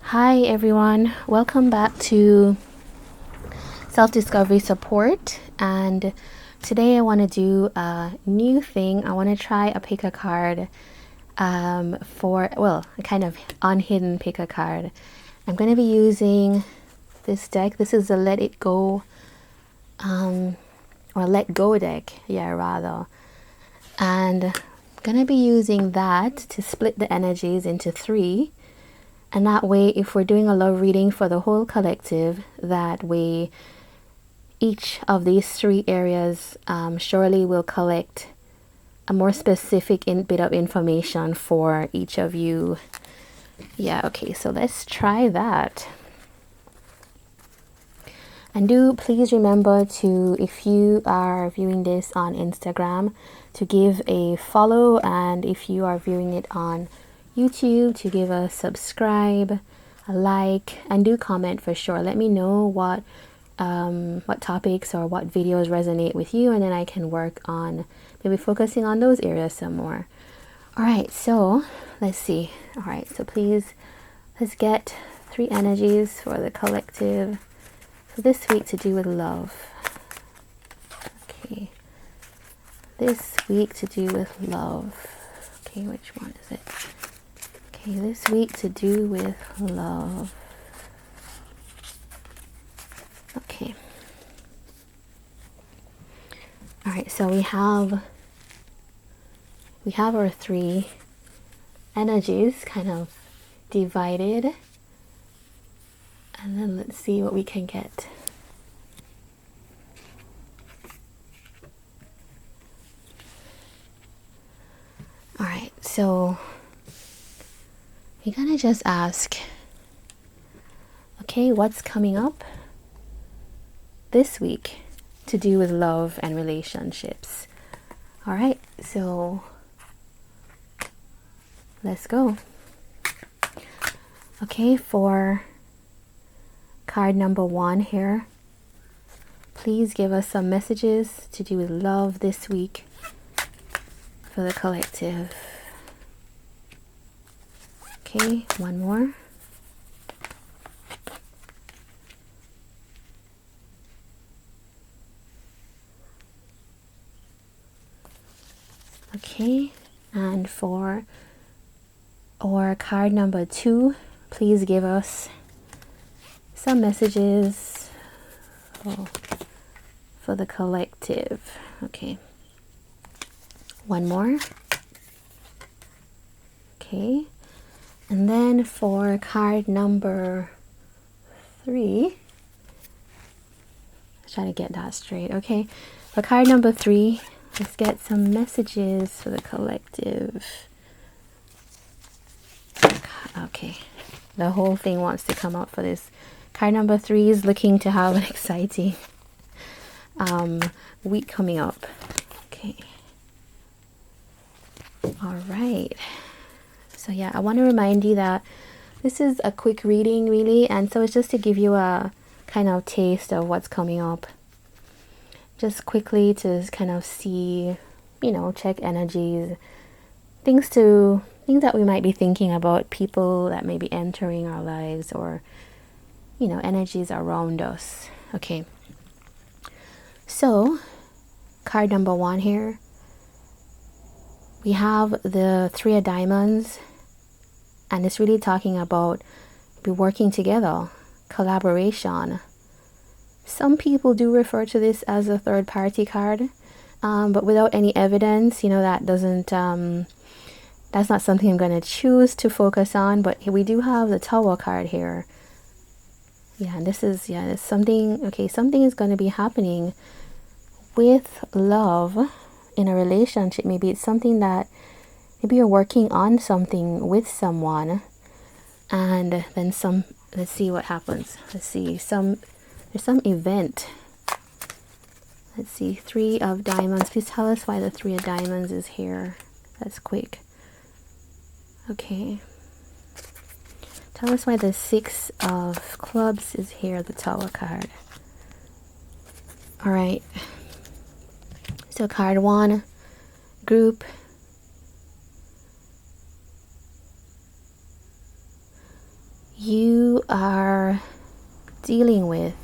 Hi everyone, welcome back to Self-Discovery Support, and today I want to do a new thing. I want to try a pick a card for, well, a kind of unhidden pick a card. I'm going to be using this deck. This is a Let It Go or Let Go deck, rather. And I'm going to be using that to split the energies into three. And that way, if we're doing a love reading for the whole collective, that way each of these three areas surely will collect a more specific bit of information for each of you. Yeah, okay, so let's try that. And do please remember to, if you are viewing this on Instagram, to give a follow, and if you are viewing it on YouTube, to give a subscribe, a like, and do comment for sure. Let me know what topics or what videos resonate with you, and then I can work on maybe focusing on those areas some more. All right, so let's see. All right, so please, let's get three energies for the collective for this week to do with love. Okay, this week to do with love. Okay, which one is it? Okay, this week to do with love. Okay. All right, so we have our three energies kind of divided, and then let's see what we can get. All right, so we're gonna just ask, okay, what's coming up this week to do with love and relationships? All right, so let's go. Okay, for card number 1 here, please give us some messages to do with love this week for the collective. Okay, one more. Okay, and for our card number 2, please give us some messages for the collective. Okay, one more. Okay, and then for card number 3, let's try to get that straight. Okay, for card number 3, let's get some messages for the collective. Okay, the whole thing wants to come up for this. Card number 3 is looking to have an exciting week coming up. Okay. All right. So yeah, I want to remind you that this is a quick reading really, and so it's just to give you a kind of taste of what's coming up. Just quickly to kind of see, check energies, things that we might be thinking about, people that may be entering our lives, or energies around us. Okay, so card number 1 here, we have the 3 of diamonds, and it's really talking about be working together, collaboration. Some people do refer to this as a third party card, but without any evidence, that doesn't that's not something I'm going to choose to focus on. But we do have the Tower card here. Yeah, and it's something. Okay, something is going to be happening with love in a relationship. Maybe it's something that maybe you're working on something with someone, and then let's see what happens. Let's see, there's some event. Let's see, 3 of diamonds. Please tell us why the 3 of diamonds is here. That's quick. Okay. Tell us why the 6 of clubs is here, the Tower card. All right. So card 1, group. you are dealing with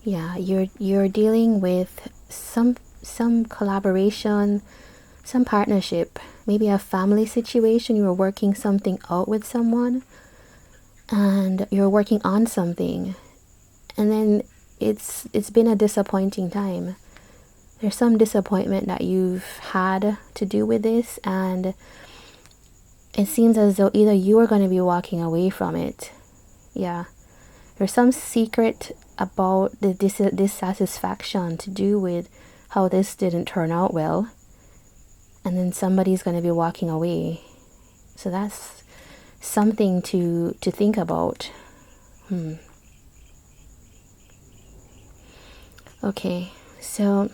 you're dealing with some collaboration, some partnership, maybe a family situation. You're working something out with someone and you're working on something, and then it's been a disappointing time. There's some disappointment that you've had to do with this, and it seems as though either you are going to be walking away from it. Yeah, there's some secret about the dissatisfaction to do with how this didn't turn out well, and then somebody's going to be walking away. So that's something to think about. Okay, so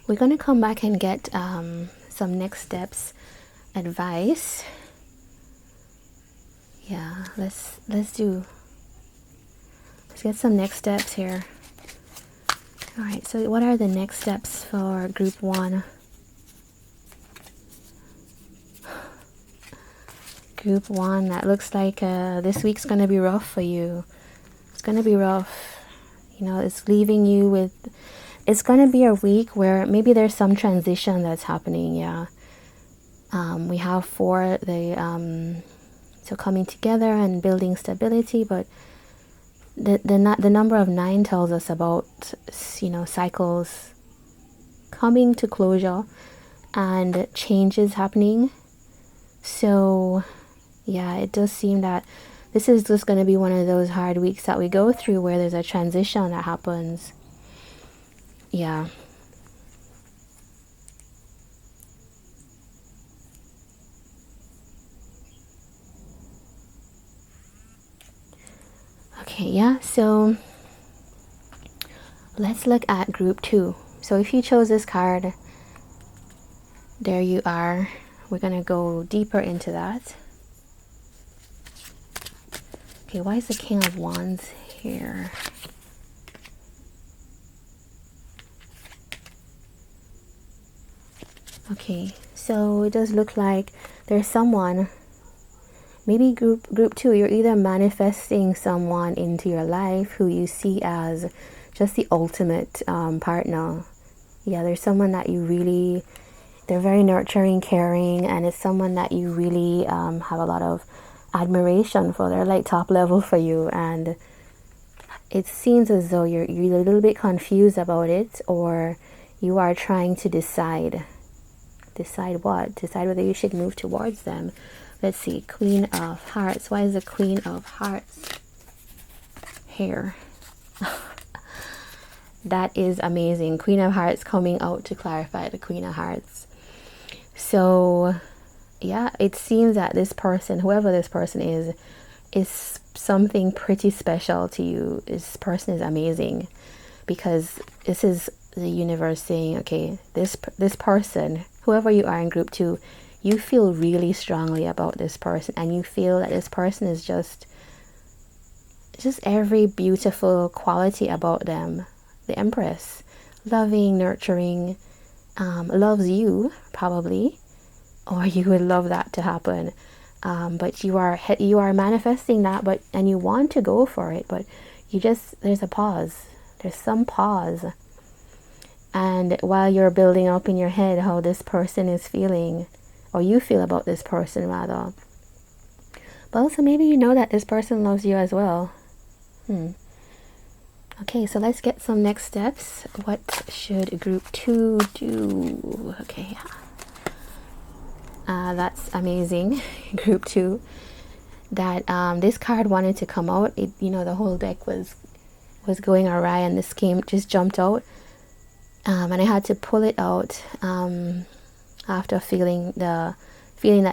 we're going to come back and get some next steps advice. Yeah, let's get some next steps here. All right, so what are the next steps for group 1? Group 1, that looks like this week's going to be rough for you. It's going to be rough. You know, it's leaving you with... It's going to be a week where maybe there's some transition that's happening, yeah. We have 4, so coming together and building stability, but the number of 9 tells us about, you know, cycles coming to closure and changes happening. So yeah, it does seem that this is just going to be one of those hard weeks that we go through where there's a transition that happens. Yeah. Okay, yeah, so let's look at group 2. So if you chose this card, there you are. We're going to go deeper into that. Okay, why is the King of Wands here? Okay, so it does look like there's someone, maybe group 2, you're either manifesting someone into your life who you see as just the ultimate partner. Yeah, there's someone that you really, they're very nurturing, caring, and it's someone that you really have a lot of admiration for. They're like top level for you, and it seems as though you're a little bit confused about it, or you are trying to decide what? Decide whether you should move towards them. Let's see, Queen of Hearts. Why is the Queen of Hearts here? That is amazing. Queen of Hearts coming out to clarify the Queen of Hearts. So yeah, it seems that this person, whoever this person is something pretty special to you. This person is amazing, because this is the universe saying, okay, this person, whoever you are in group 2, you feel really strongly about this person, and you feel that this person is just every beautiful quality about them. The Empress, loving, nurturing, loves you probably, or you would love that to happen. But you are manifesting that, and you want to go for it, but there's a pause. There's some pause. And while you're building up in your head how this person is feeling, or you feel about this person rather, but also maybe you know that this person loves you as well. Okay, so let's get some next steps. What should group 2 do? Okay, that's amazing. Group 2, that this card wanted to come out. It, you know, the whole deck was going awry, and this just jumped out, and I had to pull it out after feeling that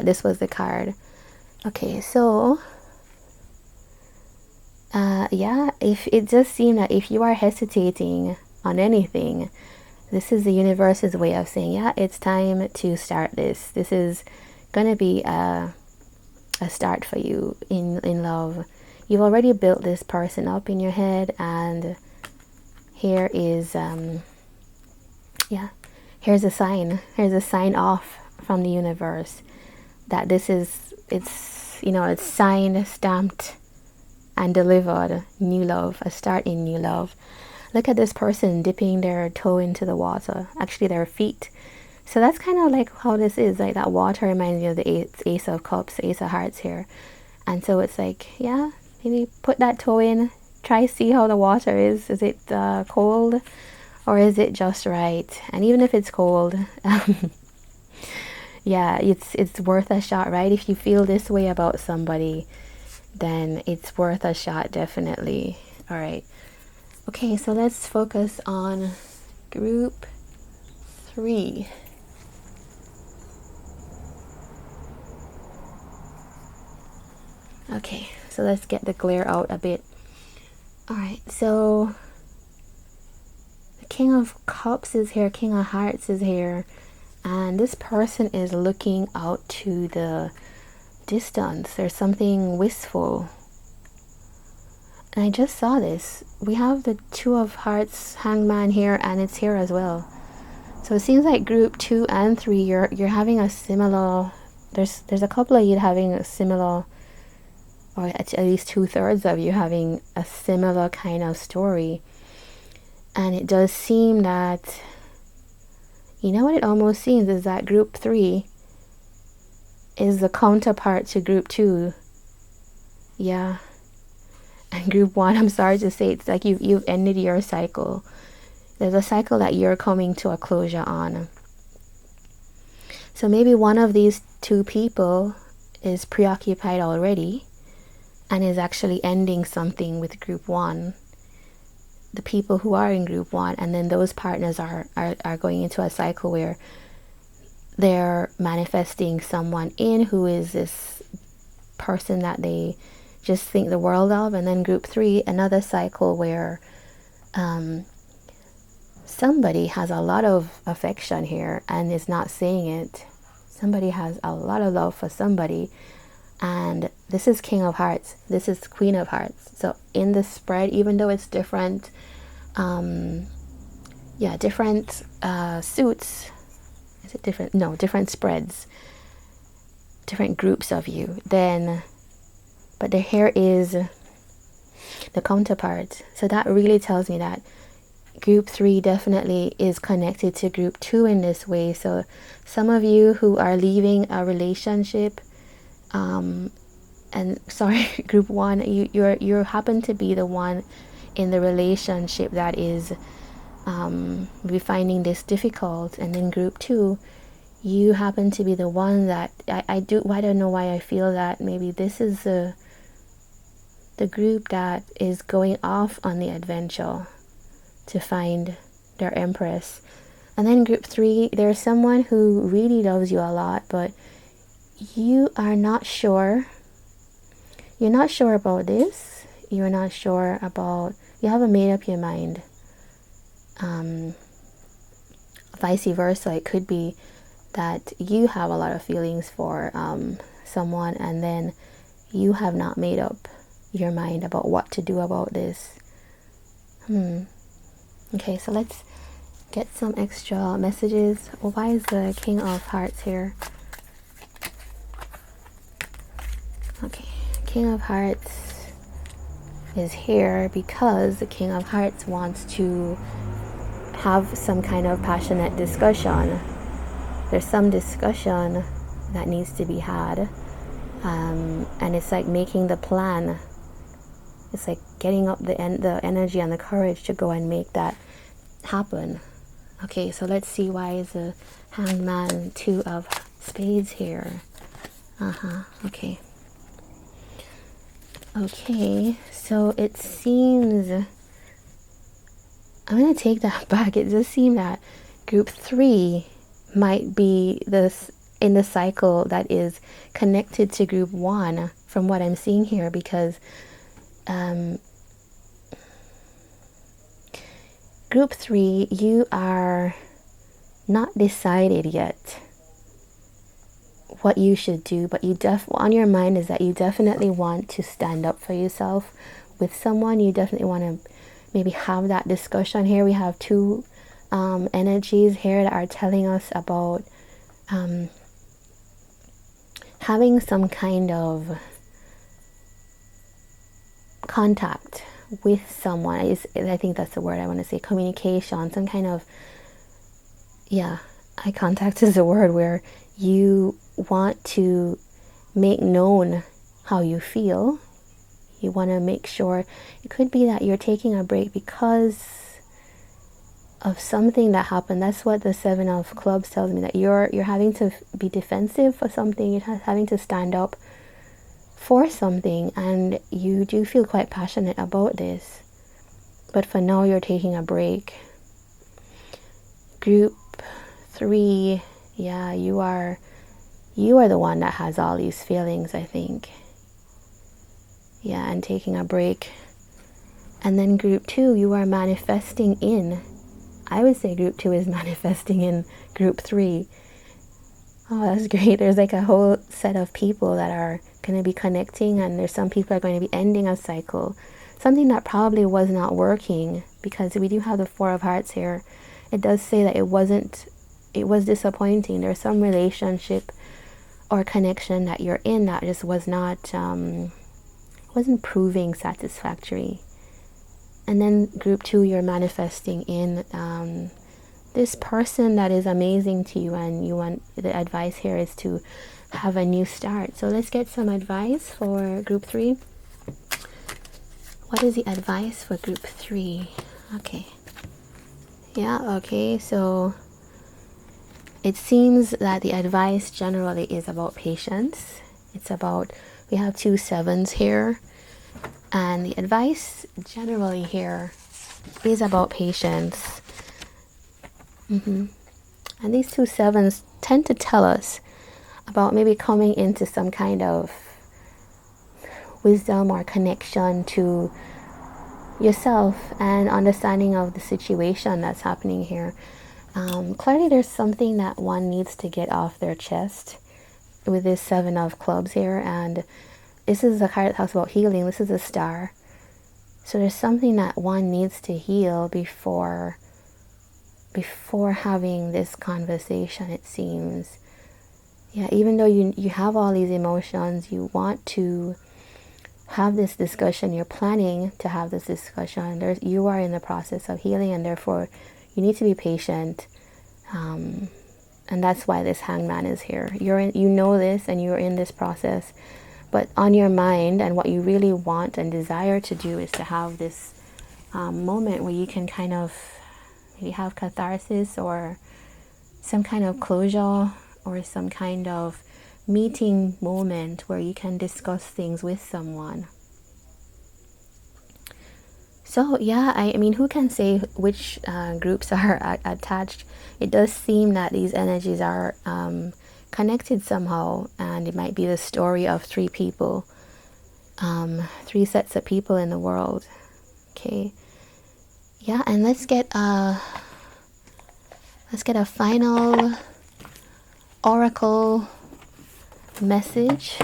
this was the card. Okay, so yeah, if it just seemed that if you are hesitating on anything, this is the universe's way of saying, yeah, it's time to start this. This is gonna be a start for you in love. You've already built this person up in your head, and here is Yeah. Here's a sign. Here's a sign off from the universe that this is, it's signed, stamped, and delivered. New love, a start in new love. Look at this person dipping their toe into the water, actually their feet. So that's kind of like how this is. Like that water reminds me of the Ace of Cups, Ace of Hearts here. And so it's like, yeah, maybe put that toe in, try see how the water is. Is it cold, or is it just right? And even if it's cold, yeah, it's worth a shot, right? If you feel this way about somebody, then it's worth a shot, definitely. All right. Okay, so let's focus on group 3. Okay, so let's get the glare out a bit. All right, so the King of Cups is here, King of Hearts is here, and this person is looking out to the distance. There's something wistful. And I just saw this. We have the Two of Hearts, Hangman here, and it's here as well. So it seems like group 2 and 3, you're having a similar. There's a couple of you having a similar, or at least 2/3 of you having a similar kind of story. And it does seem that, you know what it almost seems is that group 3 is the counterpart to group 2. Yeah. And group 1, I'm sorry to say, it's like you've ended your cycle. There's a cycle that you're coming to a closure on. So maybe one of these two people is preoccupied already and is actually ending something with group 1. The people who are in group 1, and then those partners are going into a cycle where they're manifesting someone in who is this person that they just think the world of. And then group 3, another cycle where somebody has a lot of affection here and is not saying it. Somebody has a lot of love for somebody, and this is King of Hearts, this is Queen of Hearts. So in the spread, even though it's different different suits, is it different? No, different spreads, different groups of you, then, but the hair is the counterpart. So that really tells me that group 3 definitely is connected to group 2 in this way. So some of you who are leaving a relationship, and sorry, group 1, you happen to be the one in the relationship that is be finding this difficult. And then group 2, you happen to be the one that I don't know why I feel that maybe this is the group that is going off on the adventure to find their empress. And then group 3, there's someone who really loves you a lot, but you are not sure. You're not sure about this. You're not sure about, you haven't made up your mind. Vice versa, it could be that you have a lot of feelings for someone, and then you have not made up your mind about what to do about this. Okay, so let's get some extra messages. Oh, why is the King of Hearts here? Okay, King of Hearts is here because the King of Hearts wants to have some kind of passionate discussion. There's some discussion that needs to be had, and it's like making the plan. It's like getting up the energy and the courage to go and make that happen. Okay, so let's see, why is the Hangman, 2 of Spades here? Okay. Okay, so it seems, I'm going to take that back. It does seem that group 3 might be this in the cycle that is connected to group 1 from what I'm seeing here, because group 3, you are not decided yet what you should do, but you on your mind is that you definitely want to stand up for yourself with someone. You definitely want to maybe have that discussion. Here we have 2 energies here that are telling us about having some kind of contact with someone. I think that's the word I want to say. Communication, some kind of, yeah, eye contact is a word where you want to make known how you feel. You want to make sure. It could be that you're taking a break because of something that happened. That's what the Seven of Clubs tells me, that you're having to be defensive for something. You're having to stand up for something, and you do feel quite passionate about this. But for now, you're taking a break. Group 3, yeah, you are the one that has all these feelings, I think. Yeah, and taking a break. And then group 2, you are manifesting in. I would say group 2 is manifesting in group 3. Oh, that's great. There's like a whole set of people that are going to be connecting, and there's some people that are going to be ending a cycle. Something that probably was not working, because we do have the Four of Hearts here. It does say that it was disappointing. There's some relationship or connection that you're in that just was not, wasn't proving satisfactory. And then group 2, you're manifesting in this person that is amazing to you, and you want, the advice here is to have a new start. So let's get some advice for group 3. What is the advice for group 3? Okay. Yeah, okay. So it seems that the advice generally is about patience. It's about, we have 2 sevens here. And the advice generally here is about patience. And these 2 sevens tend to tell us about maybe coming into some kind of wisdom or connection to yourself and understanding of the situation that's happening here. Clearly there's something that one needs to get off their chest with this 7 of Clubs here, and this is a card that talks about healing. This is a star. So there's something that one needs to heal before having this conversation, it seems. Yeah, even though you have all these emotions, you want to have this discussion, you're planning to have this discussion, you are in the process of healing, and therefore you need to be patient. And that's why this Hangman is here. You know this, and you're in this process. But on your mind, and what you really want and desire to do, is to have this moment where you can kind of maybe have catharsis or some kind of closure, or some kind of meeting moment where you can discuss things with someone. So yeah, I mean, who can say which groups are attached? It does seem that these energies are connected somehow, and it might be the story of 3 people, 3 sets of people in the world. Okay, yeah, and let's get a final oracle message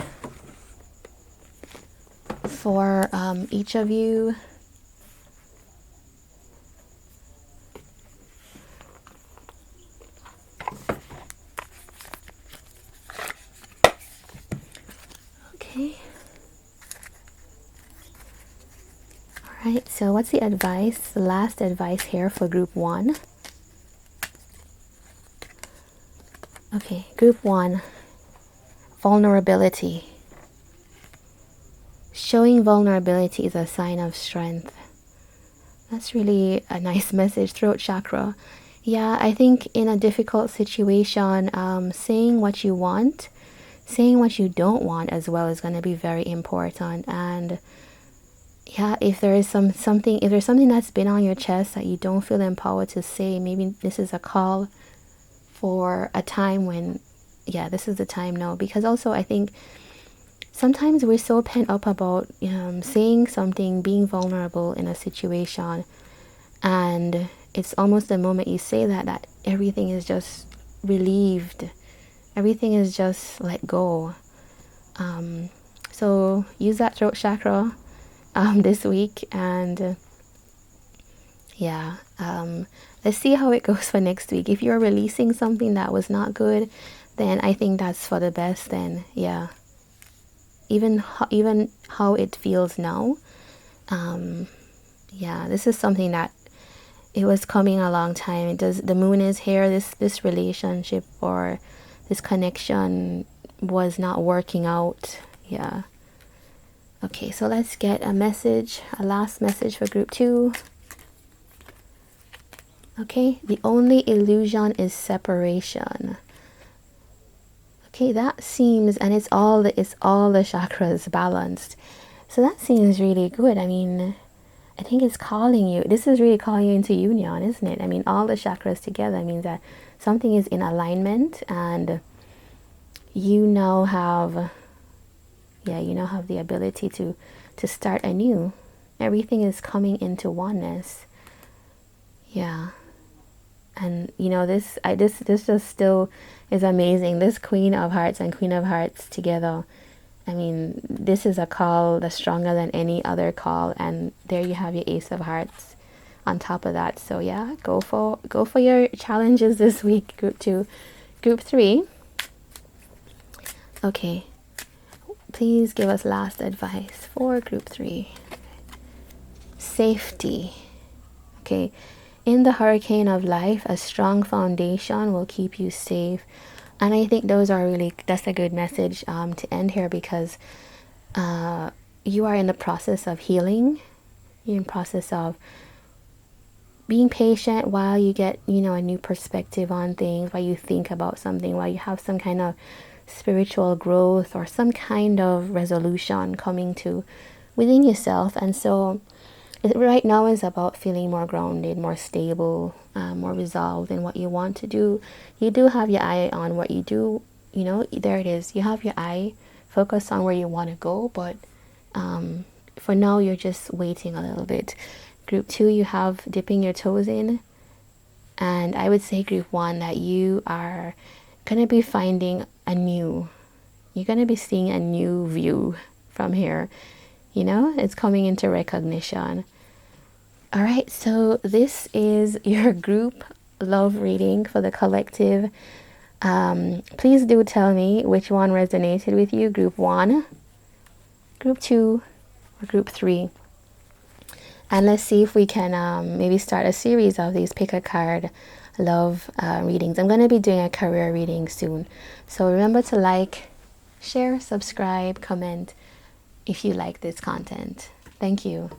for each of you. Okay. All right, so what's the advice, the last advice here for group 1? Okay, group 1, vulnerability. Showing vulnerability is a sign of strength. That's really a nice message. Throat chakra. Yeah, I think in a difficult situation, saying what you want, saying what you don't want as well is going to be very important. And yeah, if there is something that's been on your chest that you don't feel empowered to say, maybe this is a call for a time when, yeah, this is the time now. Because also I think sometimes we're so pent up about saying something, being vulnerable in a situation, and it's almost the moment you say that everything is just relieved, everything is just let go. So use that throat chakra this week, and yeah, let's see how it goes for next week. If you're releasing something that was not good, then I think that's for the best. Then yeah, even how it feels now, yeah, this is something that it was coming a long time. It does, the moon is here. This relationship or this connection was not working out. Yeah. Okay, so let's get a message, a last message for group 2. Okay, the only illusion is separation. Okay, that seems, and it's all the chakras balanced. So that seems really good. I mean, I think it's calling you. This is really calling you into union, isn't it? I mean, all the chakras together means that something is in alignment, and you now have, yeah, you now have the ability to start anew. Everything is coming into oneness. Yeah. And you know, this just still is amazing. This Queen of Hearts and Queen of Hearts together, I mean, this is a call that's stronger than any other call. And there you have your Ace of Hearts on top of that. So yeah, go for your challenges this week, group 2. Group 3, okay, please give us last advice for group 3. Safety. Okay, in the hurricane of life, a strong foundation will keep you safe. And I think that's a good message to end here, because you are in the process of healing. You're in process of being patient while you get, you know, a new perspective on things, while you think about something, while you have some kind of spiritual growth or some kind of resolution coming to within yourself. And so right now is about feeling more grounded, more stable, more resolved in what you want to do. You do have your eye on what you do, you know, there it is. You have your eye focused on where you want to go, but for now you're just waiting a little bit. Group 2, you have dipping your toes in. And I would say group 1 that you are going to be finding you're going to be seeing a new view from here. You know, it's coming into recognition. All right, so this is your group love reading for the collective. Please do tell me which one resonated with you, group 1, group 2, or group 3. And let's see if we can maybe start a series of these pick a card love readings. I'm going to be doing a career reading soon. So remember to like, share, subscribe, comment if you like this content. Thank you.